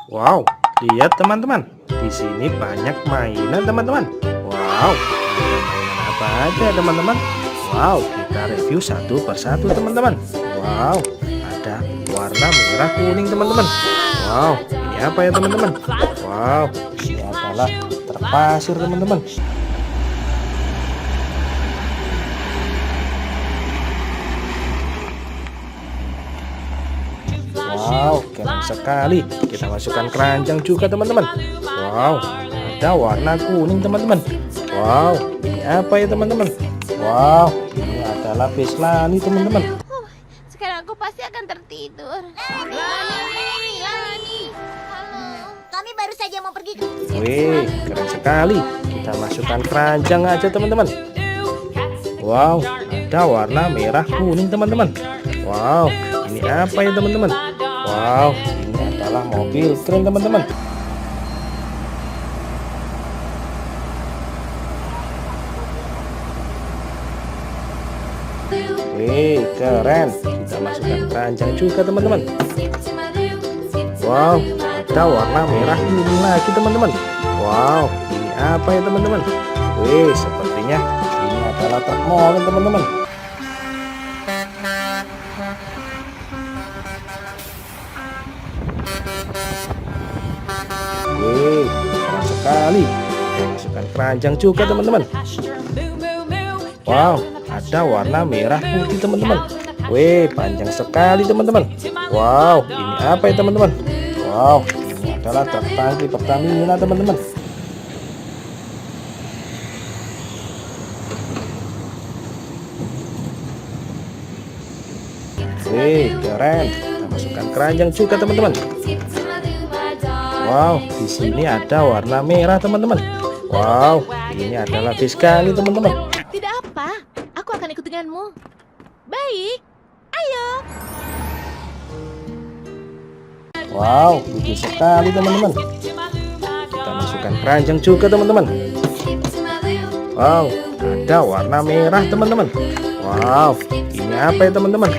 Wow, lihat teman-teman. Di sini banyak mainan teman-teman. Wow, ada mainan apa aja teman-teman? Wow, kita review satu persatu teman-teman. Wow, ada warna merah kuning teman-teman. Wow, ini apa ya teman-teman? Wow, ini adalah terpasir teman-teman. Wow, keren sekali. Kita masukkan keranjang juga teman-teman. Wow, ada warna kuning teman-teman. Wow, ini apa ya teman-teman? Wow, ini adalah Beslani teman-teman. Sekarang aku pasti akan tertidur. Lani, halo. Kami baru saja mau pergi ke... Wih, keren sekali. Kita masukkan keranjang aja teman-teman. Wow, ada warna merah kuning teman-teman. Wow, ini apa ya teman-teman? Wow, ini adalah mobil keren teman-teman. Wih, keren. Kita masukkan keranjang juga teman-teman. Wow, ada warna merah kuning lagi teman-teman. Wow, ini apa ya teman-teman? Wih, sepertinya ini adalah truk molen teman-teman. Wih, keren sekali. Kita masukkan keranjang juga teman-teman. Wow, ada warna merah putih teman-teman. Wih, panjang sekali teman-teman. Wow, ini apa ya teman-teman? Wow, ini adalah truk tangki Pertamina teman-teman. Wih, keren. Kita masukkan keranjang juga teman-teman. Wow, di sini ada warna merah teman-teman. Wow, ini adalah bis kali teman-teman. Tidak apa, aku akan ikut denganmu. Baik, ayo. Wow, lucu sekali teman-teman. Kita masukkan keranjang juga teman-teman. Wow, ada warna merah teman-teman. Wow, ini apa ya teman-teman?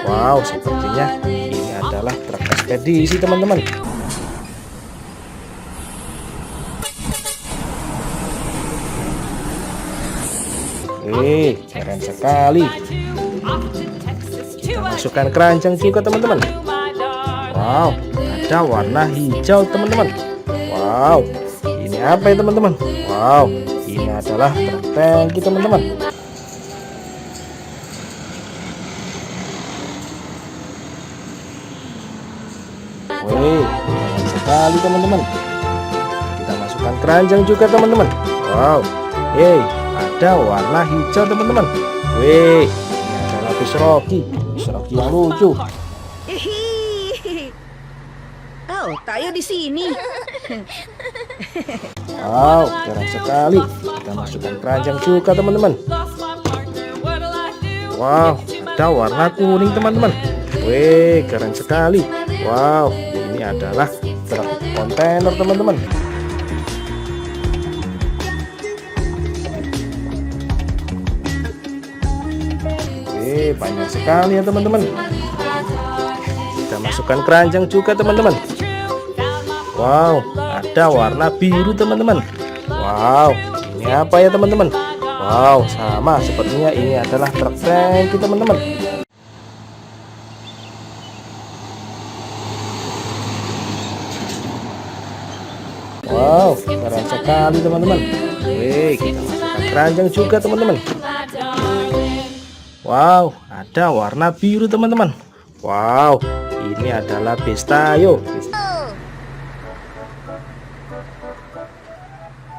Wow, sepertinya ini adalah truk ekspedisi teman-teman. Wih, keren sekali. Kita masukkan keranjang juga teman-teman. Wow, ada warna hijau teman-teman. Wow, ini apa ya teman-teman? Wow, ini adalah truk tangki teman-teman. Wih, keren sekali teman-teman. Kita masukkan keranjang juga teman-teman. Wow, hey, ada warna hijau teman-teman. Wih, ini adalah bis Rocky yang lucu. Oh, tayo di sini. Wow, keren sekali. Kita masukkan keranjang juga teman-teman. Wow, ada warna kuning teman-teman. Wih, keren sekali. Wow, ini adalah truk kontainer teman-teman. Wih, banyak sekali ya teman-teman. Kita masukkan keranjang juga teman-teman. Wow, ada warna biru teman-teman. Wow, ini apa ya teman-teman? Wow, sama sepertinya ini adalah truk tangki teman-teman. Wow, keren sekali teman-teman. Wih, kita masukkan keranjang juga teman-teman. Wow, ada warna biru teman-teman. Wow, ini adalah bis Tayo.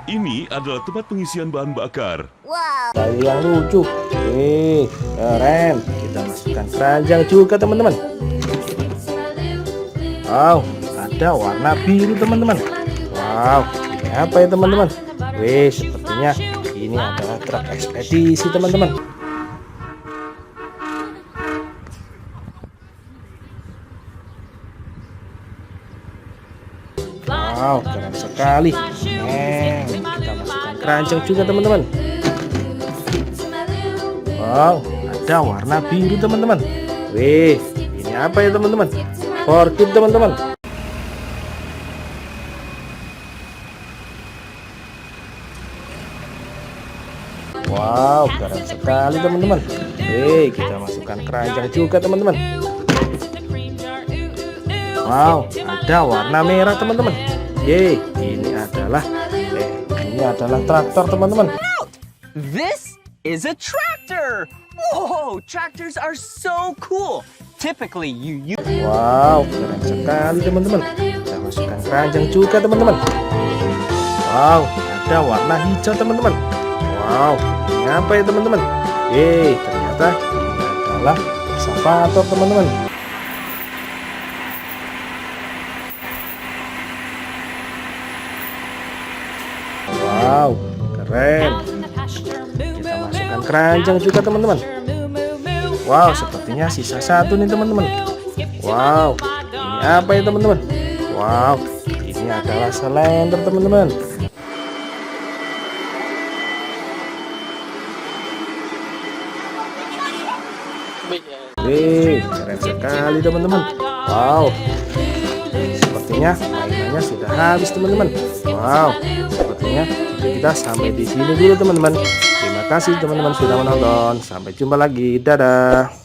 Ini adalah tempat pengisian bahan bakar. Tayo yang lucu. Wih, keren. Kita masukkan keranjang juga teman-teman. Wow, ada warna biru teman-teman. Wow, ini apa ya teman-teman? Wih, sepertinya ini adalah truk ekspedisi teman-teman. Wow, keren sekali. Kita masukkan keranjang juga teman-teman. Wow, ada warna biru teman-teman. Wih, ini apa ya teman-teman? Forklift teman-teman. Wow, keren sekali teman-teman. Kita masukkan keranjang juga teman-teman. Wow, ada warna merah teman-teman. Ini adalah traktor teman-teman. This is a tractor. Whoa, tractors are so cool. Typically, you use. Wow, keren sekali teman-teman. Kita masukkan keranjang juga teman-teman. Wow, ada warna hijau teman-teman. Wow, ini apa ya teman-teman? Ternyata ini adalah eksavator teman-teman. Wow, keren. Kita masukkan keranjang juga teman-teman. Wow, sepertinya sisa satu nih teman-teman. Wow, ini apa ya teman-teman? Wow, ini adalah selender teman-teman. Keren sekali teman-teman. Wow, sepertinya mainannya sudah habis teman-teman. Wow, sepertinya kita sampai di sini dulu teman-teman. Terima kasih teman-teman sudah menonton. Sampai jumpa lagi. Dadah.